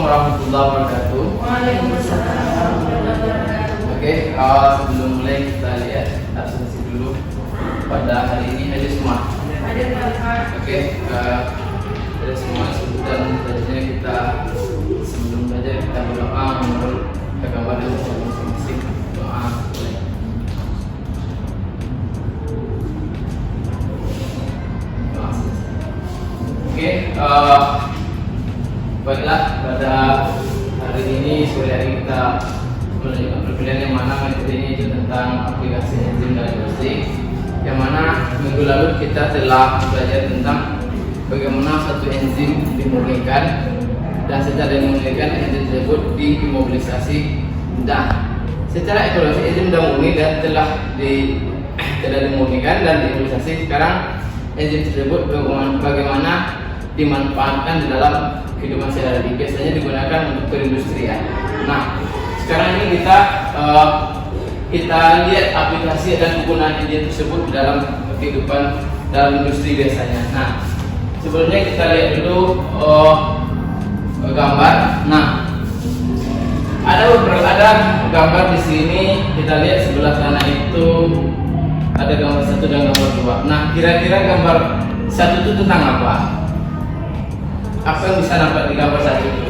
warahmatullahi wabarakatuh. Waalaikumsalam warahmatullahi wabarakatuh. Oke, sebelum mulai kita lihat absensi dulu pada hari ini ada semua. Ada Bapak. Oke, ada semua sebutan selanjutnya kita sebelum belajar kita berdoa menurut agama dan masing-masing. Doa. Oke, baiklah pada hari ini sore hari kita melanjutkan perkuliahan yang mana materi ini itu tentang aplikasi enzim diagnostik, yang mana minggu lalu kita telah belajar tentang bagaimana satu enzim dimurnikan dan secara dimurnikan enzim tersebut dimobilisasi. Nah, secara evaluasi enzim sudah murni dan telah dimurnikan dan dimobilisasi. Sekarang enzim tersebut bagaimana dimanfaatkan di dalam kehidupan sehari-hari, biasanya digunakan untuk perindustrian. Nah, sekarang ini kita lihat aplikasi dan penggunaan enzim tersebut di dalam kehidupan dalam industri biasanya. Nah, sebelumnya kita lihat dulu gambar. Nah, ada gambar di sini. Kita lihat sebelah sana itu ada gambar 1 dan gambar 2. Nah, kira-kira gambar 1 itu tentang apa? Apa yang bisa nampak di gambar 1 itu?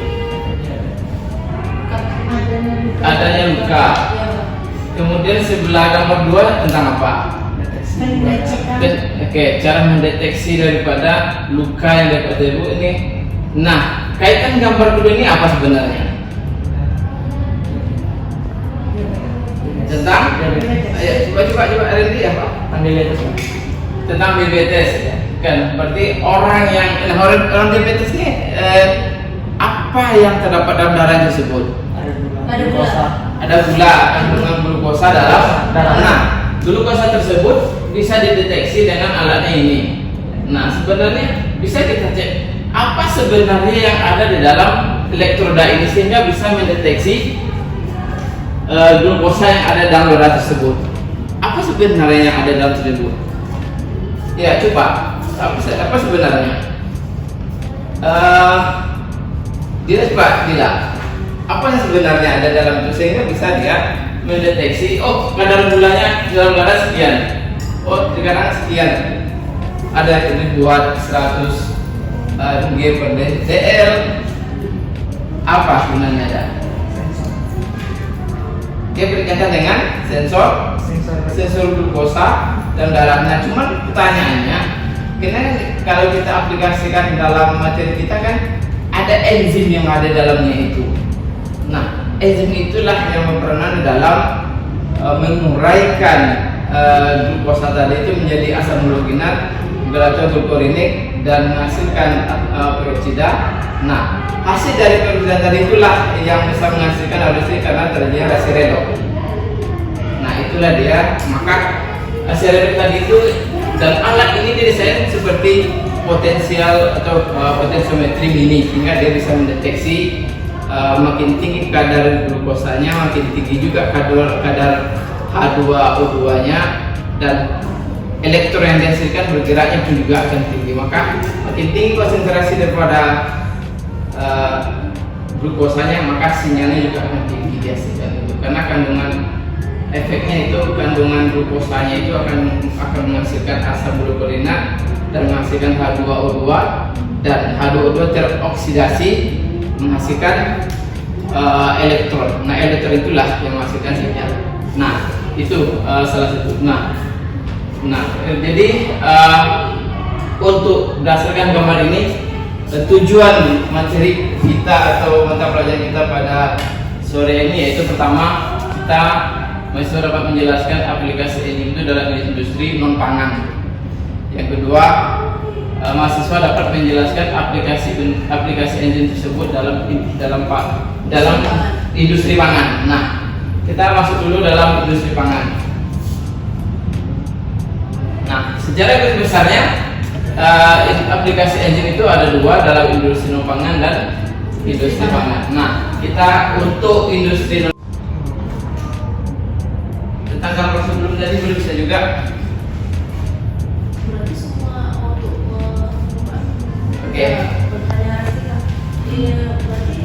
Adanya luka. Kemudian sebelah gambar 2 tentang apa? Oke, cara mendeteksi daripada luka yang dapat ibu ini. Nah, kaitan gambar kedua ini apa sebenarnya? Tentang coba Randy apa? Diabetes. Tentang diabetes ya. Kan berarti orang diabetes ini apa yang terdapat dalam darah tersebut? Ada gula, kandungan glukosa dalam darah. Nah, glukosa tersebut bisa dideteksi dengan alatnya ini. Nah, sebenarnya bisa kita cek apa sebenarnya yang ada di dalam elektroda ini sehingga bisa mendeteksi glukosa yang ada dalam darah tersebut. Apa sebenarnya yang ada dalam tersebut? Ya, coba. Apa sebenarnya? Dia coba bilang apa yang sebenarnya ada dalam itu sehingga bisa dia mendeteksi, oh kadar gulanya dalam darah sekian, oh sekarang sekian, ada ini buat 100 mg per dl. Apa sebenarnya ada? Dia berkaitan dengan sensor glukosa dalam darahnya. Cuman pertanyaannya, kalau kita aplikasikan dalam materi kita kan ada enzim yang ada dalamnya itu. Nah, enzim itulah yang berperan dalam menguraikan glukosa tadi itu menjadi asam gluginat beracun glucurinik dan menghasilkan peroksida. Nah, hasil dari peroksida tadi itulah yang bisa menghasilkan halusinasi karena terjadi reaksi redoks. Nah, itulah dia. Maka hasil redoks tadi itu dan alat ini didesain seperti potensial atau potensiometri mini sehingga dia bisa mendeteksi makin tinggi kadar glukosanya, makin tinggi juga kadar H2O2-nya, dan elektron yang dihasilkan bergeraknya pun juga akan tinggi. Maka makin tinggi konsentrasi daripada glukosanya, maka sinyalnya juga akan tinggi dihasilkan. Karena kandungan efeknya itu kandungan glukosanya itu akan menghasilkan asam glucurinat dan menghasilkan H2O2, dan H2O2 teroksidasi menghasilkan elektron. Nah, elektron itulah yang menghasilkan sinyal. Nah, itu salah satu. Nah, jadi untuk berdasarkan gambar ini, tujuan materi kita atau mata pelajaran kita pada sore ini yaitu pertama, kita mahasiswa dapat menjelaskan aplikasi enzim itu dalam industri non pangan. Yang kedua, mahasiswa dapat menjelaskan aplikasi enzim tersebut dalam industri pangan. Nah, kita masuk dulu dalam industri pangan. Nah, secara garis besarnya aplikasi enzim itu ada dua dalam industri non pangan dan industri pangan. Nah, kita untuk industri non tentang gambar sebelum tadi belum bisa juga. Berarti semua untuk Oke. pertanyaan kita. Iya, berarti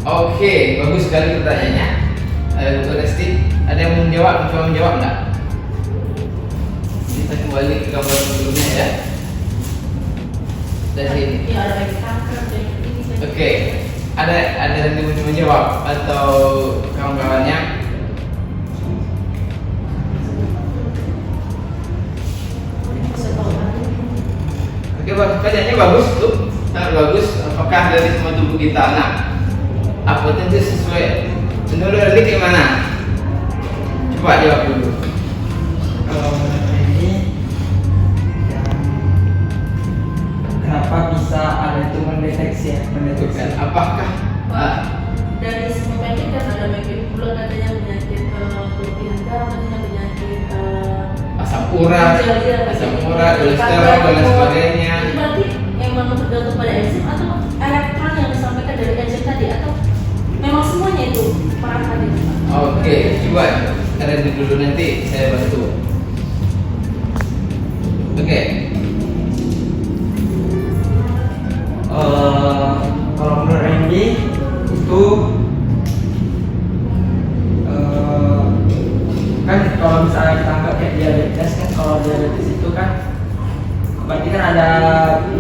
Oke, bagus sekali pertanyaannya. Bu Resti, ada yang mau menjawab? Mencoba menjawab nggak? Kita kembali ke gambar sebelumnya ya. Dari sini. Ya, ada yang kanker, ada yang ini. Oke, ada yang mau menjawab atau kawan-kawannya? Bisa tahu kan? Oke, pertanyaannya bagus tuh, sangat bagus. Apakah dari semua tubuh kita? Nah, apa tentu sesuai. Menurut Andi gimana? Coba jawab dulu. Kalau menurut ini kenapa bisa ada itu mendeteksi ya, mendeteksi Apakah Dari semua penyakit kan ada penyakit gula, katanya penyakit kelebihan darah, katanya penyakit asam urat, kolesterol dan lain sebagainya? Itu berarti emang tergantung pada enzim atau elektron yang disampaikan dari enzim tadi, atau memang semuanya itu peran tadi? Oke, coba kalian dulu nanti saya bantu. Oke. Kalau menurut Randy itu kan kalau misalnya kita anggap kayak diabetes kan, kalau diabetes itu kan berarti kan ada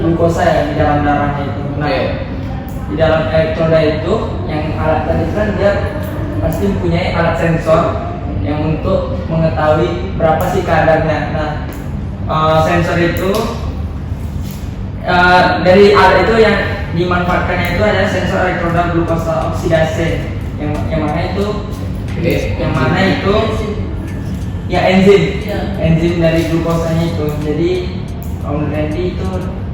glukosa ya di dalam darahnya itu. Nah, Oke. di dalam elektroda itu yang alat tadi itu kan dia pasti mempunyai alat sensor yang untuk mengetahui berapa sih kadarnya. Nah, sensor itu dari alat itu yang dimanfaatkannya itu adalah sensor elektroda glukosa oksidase yang mana itu Oke. yang mana itu ya enzim Ya. enzim dari glukosanya itu. Jadi kalau menurut Randy itu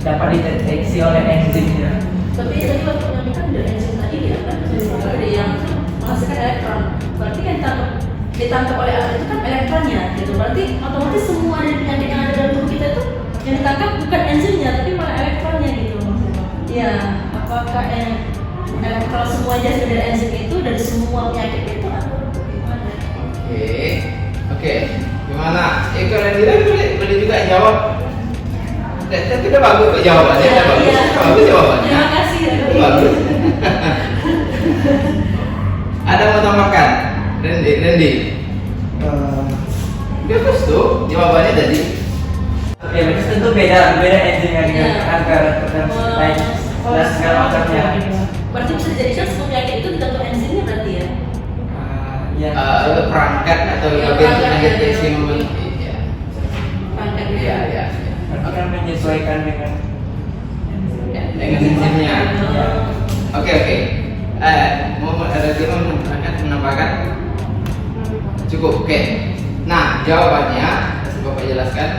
dapat dideteksi oleh enzimnya. Tapi tadi waktu menyampaikan dari enzim tadi dia kan dari yang menghasilkan elektron. Berarti yang ditangkap oleh alat itu kan elektronnya, gitu. Berarti otomatis semua dari penyakit yang ada dalam tubuh kita itu yang ditangkap bukan enzimnya, tapi malah elektronnya gitu. Ya, apakah elektron semua jenis dari enzim itu dari semua penyakit itu atau gimana? Oke. Gimana? Kalau Dira boleh juga jawab. Tapi udah bagus kok jawabannya, udah bagus. Iya. Bagus jawabannya. Terima kasih. Bagus. Ada mau tambahkan? Randy. Bagus tuh jawabannya tadi. Oke, berarti tentu beda enzimnya dengan Iya. kanker dan lain dan segala macamnya. Berarti bisa dijadikan semua penyakit itu tergantung enzimnya berarti ya? Ya. Perangkat atau Iya, bagian perangkat, mendeteksi iya. momen. Perangkat gitu. Iya. Berarti kan menyesuaikan dengan Dengan enzimnya. ya. Oke. Mau ada yang menambahkan? Cukup. Oke. Nah, jawabannya Bapak jelaskan.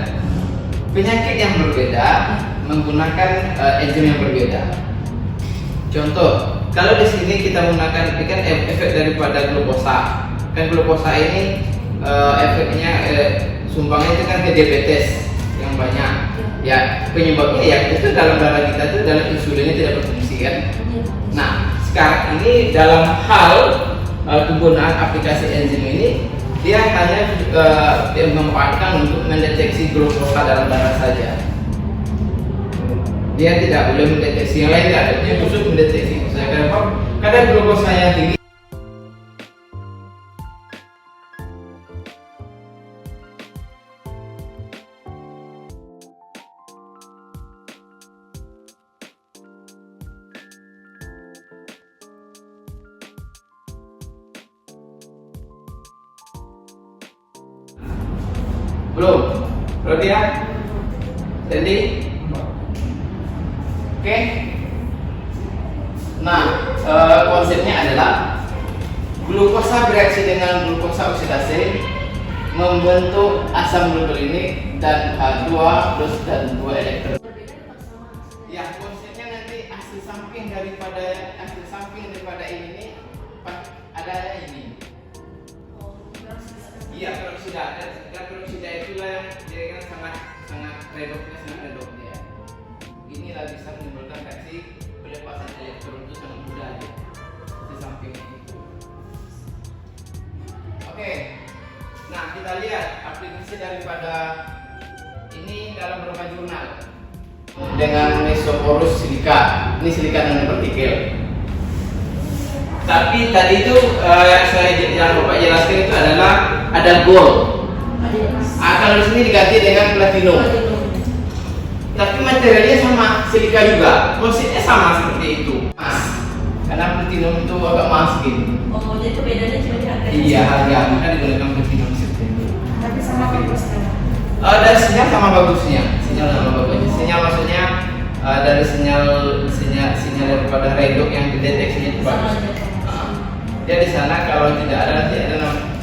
Penyakit yang berbeda menggunakan enzim yang berbeda. Contoh, kalau di sini kita menggunakan kan efek daripada glukosa. Kan glukosa ini efeknya sumbangnya itu kan ke diabetes yang banyak. Ya, penyebabnya ya itu dalam darah kita itu dalam insulinnya tidak berfungsi kan. Nah, sekarang ini dalam hal penggunaan aplikasi enzim ini dia hanya dimanfaatkan untuk mendeteksi glukosa dalam darah saja. Dia tidak boleh mendeteksi yang lain, dia khusus mendeteksi. Saya kenapa? Kadar glukosa yang tinggi. Belum? Rodia? Jadi? Oke? Nah, konsepnya adalah glukosa bereaksi dengan glukosa oksidase membentuk asam glukolinik dan H2 plus dan 2 elektron. Ya, konsepnya nanti hasil samping daripada ini ada ini. Iya, peroksida. Dan peroksida itulah yang jadi sangat redox dia. Inilah bisa menimbulkan reaksi pelepasan elektron itu sangat mudah ya. Di samping itu. Oke. Nah, kita lihat aplikasi daripada ini dalam beberapa jurnal dengan Mesoporus silica. Ini silica nanopartikel. Tapi tadi itu yang Bapak jelaskan itu adalah ada gold. Kalau di sini diganti dengan platinum. Tapi materialnya sama, silika juga. Prosesnya sama seperti itu. Karena platinum itu agak mahal sedikit. Oh, jadi perbedaannya cuma di harga. Iya, harga maka digunakan platinum seperti itu. Tapi sama bagusnya. Dari sinyal sama bagusnya. Sinyal sama bagusnya. Sinyal maksudnya dari sinyal daripada redox yang dideteksinya itu bagus. Dia di sana kalau tidak ada nanti ada nama.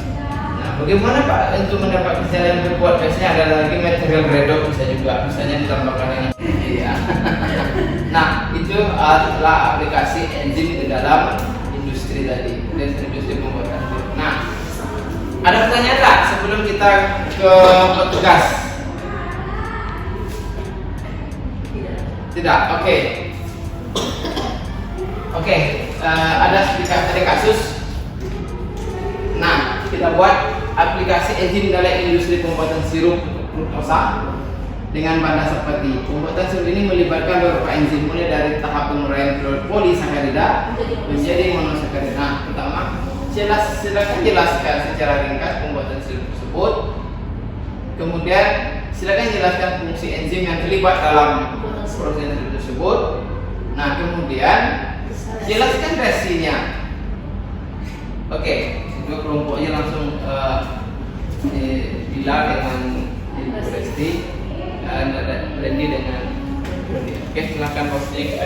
Nah, bagaimana Pak untuk mendapat sinyal yang berkuat? Biasanya ada lagi material redox bisa juga, misalnya ditambahkan dengan iya. Nah, itu adalah aplikasi enzim di dalam industri tadi, industri pembuatan sirup. Nah, ada pertanyaan tak sebelum kita ke petugas? Tidak, oke. Oke, ada kasus. Nah, kita buat aplikasi enzim dalam industri pembuatan sirup fruktosa dengan bahan dasar pati. Pembuatan sirup ini melibatkan beberapa enzim mulai dari tahap penguraian polisakarida menjadi monosakarida. Nah, pertama, silakan jelaskan secara ringkas pembuatan sirup tersebut. Kemudian, silakan jelaskan fungsi enzim yang terlibat dalam proses sirup tersebut. Nah, kemudian jelaskan reaksinya. Oke, dua kelompoknya langsung Bila dengan Resti dan ada Randy dengan Randy. Oke, silakan posting.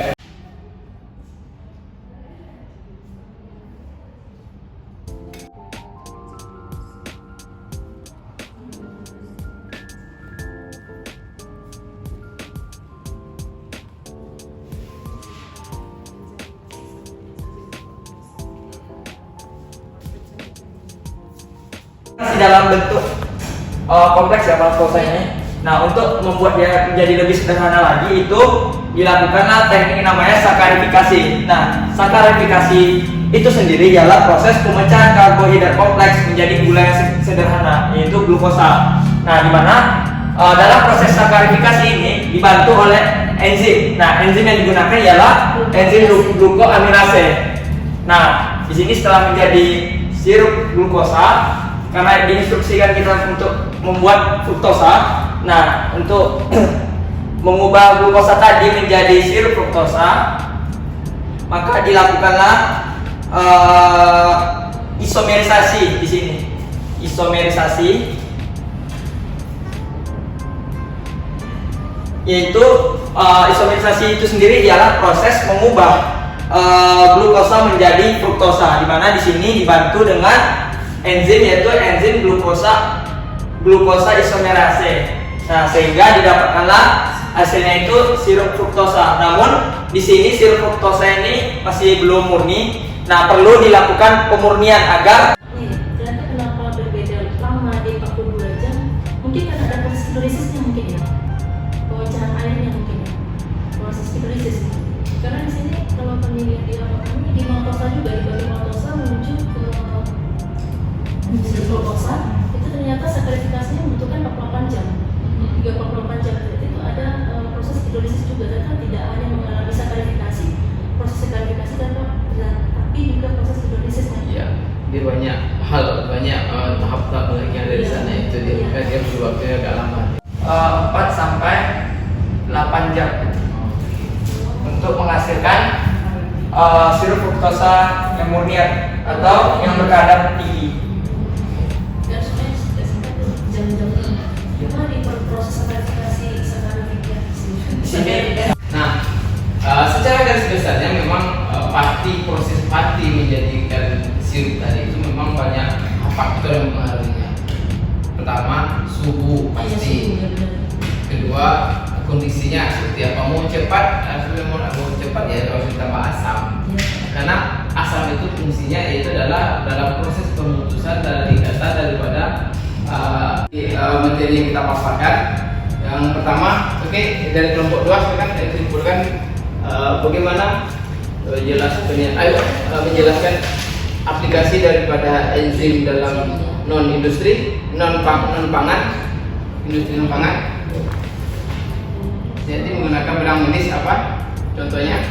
Masih dalam bentuk kompleks ya fruktosa ini. Nah, untuk membuat dia menjadi lebih sederhana lagi itu dilakukanlah teknik namanya sakarifikasi. Nah, sakarifikasi itu sendiri ialah proses pemecahan karbohidrat kompleks menjadi gula yang sederhana, yaitu glukosa. Nah, di mana dalam proses sakarifikasi ini dibantu oleh enzim. Nah, enzim yang digunakan ialah enzim glukoaminase. Nah, di sini setelah menjadi sirup glukosa, karena diinstruksikan kita untuk membuat fruktosa. Nah, untuk mengubah glukosa tadi menjadi sirup fruktosa, maka dilakukanlah isomerisasi di sini. Isomerisasi yaitu isomerisasi itu sendiri ialah proses mengubah glukosa menjadi fruktosa, di mana di sini dibantu dengan enzim yaitu enzim glukosa isomerase. Nah, sehingga didapatkanlah hasilnya itu sirup fruktosa. Namun di sini sirup fruktosa ini masih belum murni. Nah, perlu dilakukan pemurnian agar ternyata kenapa berbeda lama di 42 jam? Mungkin karena ada proses hidrolisisnya mungkin ya. Pemecahan airnya mungkin ya. Proses hidrolisis. Karena di sini kalau penelitian di maltosa juga dari maltosa menuju ke sirup fruktosa itu ternyata sakarifikasinya membutuhkan 48 jam. 48 jam itu ada proses hidrolisis juga, dan tidak hanya mengalami sakarifikasi, proses sakarifikasi tapi juga proses hidrolisis. Ya, dia banyak hal, banyak tahap-tahap lagi yang ada di sana itu dia butuh waktunya agak lama. 4 sampai 8 jam untuk menghasilkan sirup fruktosa yang murnian atau yang berkadar tinggi. Dan sebenarnya jam-jam cuma di proses sakarifikasi Di sini. Nah, secara garis besarnya memang proses pati menjadikan sirup tadi itu memang banyak faktor yang mempengaruhinya. Pertama, suhu pasti. Kedua, kondisinya seperti apa, mau cepat ya harus ditambah asam. Karena asam itu fungsinya yaitu adalah dalam proses pemutusan dari data daripada materi yang kita paparkan. Yang pertama, dari kelompok 2 sekarang saya simpulkan bagaimana menjelaskan aplikasi daripada enzim dalam industri non pangan. Jadi menggunakan benang manis apa? Contohnya?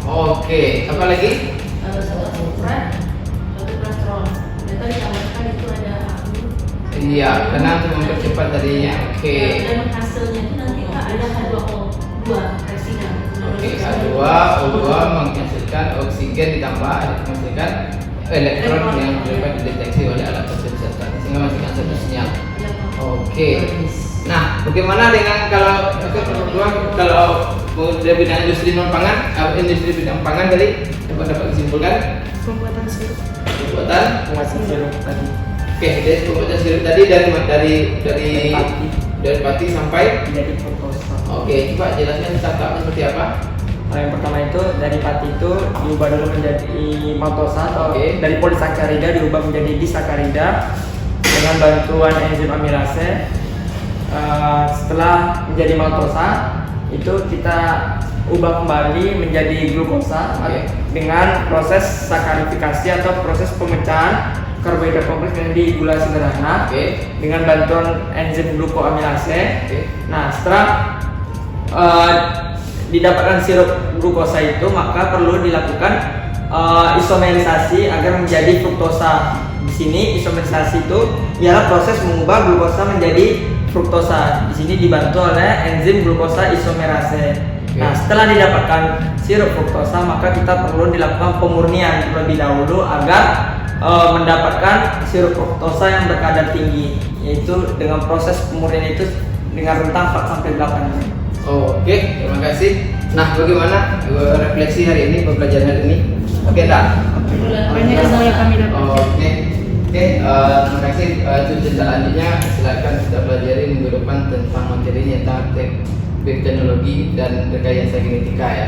Oke, apa lagi? Satu asupran, satu plastron. Ternyata ditambahkan itu ada aku. Iya, karena untuk mempercepat tadinya. Oke. Dan hasilnya itu nanti Kak ada H2O2 reaksinya. Oke, H2O2 menghasilkan oksigen ditambah menghasilkan elektron yang dapat dideteksi oleh alat tersebut sehingga menghasilkan satu sinyal. Oke. Nah, bagaimana dengan kalau udah bidang industri non pangan, industri bidang pangan tadi dapat disimpulkan Pembuatan sirup. pembuatan. Pembuatan sirup tadi. Oke, dari pembuatan sirup tadi dari pati sampai. Jadi fruktosa. Oke, coba jelaskan tahapnya seperti apa? Yang pertama itu dari pati itu diubah dulu menjadi maltosa atau Oke. dari polisakarida diubah menjadi disakarida dengan bantuan enzim amilase. Setelah menjadi maltosa itu kita ubah kembali menjadi glukosa Oke. dengan proses sakarifikasi atau proses pemecahan karbohidrat kompleks menjadi gula sederhana Oke. dengan bantuan enzim glukoamilase. Oke. Nah, setelah didapatkan sirup glukosa itu maka perlu dilakukan isomerisasi agar menjadi fruktosa. Di sini isomerisasi itu ialah proses mengubah glukosa menjadi fruktosa. Di sini dibantu oleh enzim glukosa isomerase. Oke. Nah, setelah didapatkan sirup fruktosa maka kita perlu dilakukan pemurnian terlebih dahulu agar mendapatkan sirup fruktosa yang berkadar tinggi, yaitu dengan proses pemurnian itu dengan rentang 4 sampai 8 jam. Oke, terima kasih. Nah, bagaimana refleksi hari ini, pembelajaran hari ini? Oke, enggak? Banyak yang boleh kami dapat. Oke, terima kasih. Tujuan selanjutnya silakan kita pelajari minggu depan tentang materinya tentang teknologi dan rekayasa genetika ya.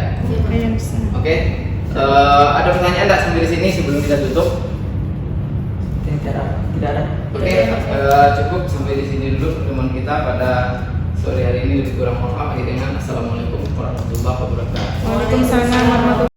Yang bisa. Oke, ada pertanyaan enggak sampai di sini sebelum kita tutup? Tidak ada. Oke, cukup sampai di sini dulu pertemuan kita pada sore hari ini. Lebih kurang mohon maaf. Akhir dengan assalamualaikum warahmatullahi wabarakatuh. Waalaikumsalam warahmatullahi wabarakatuh.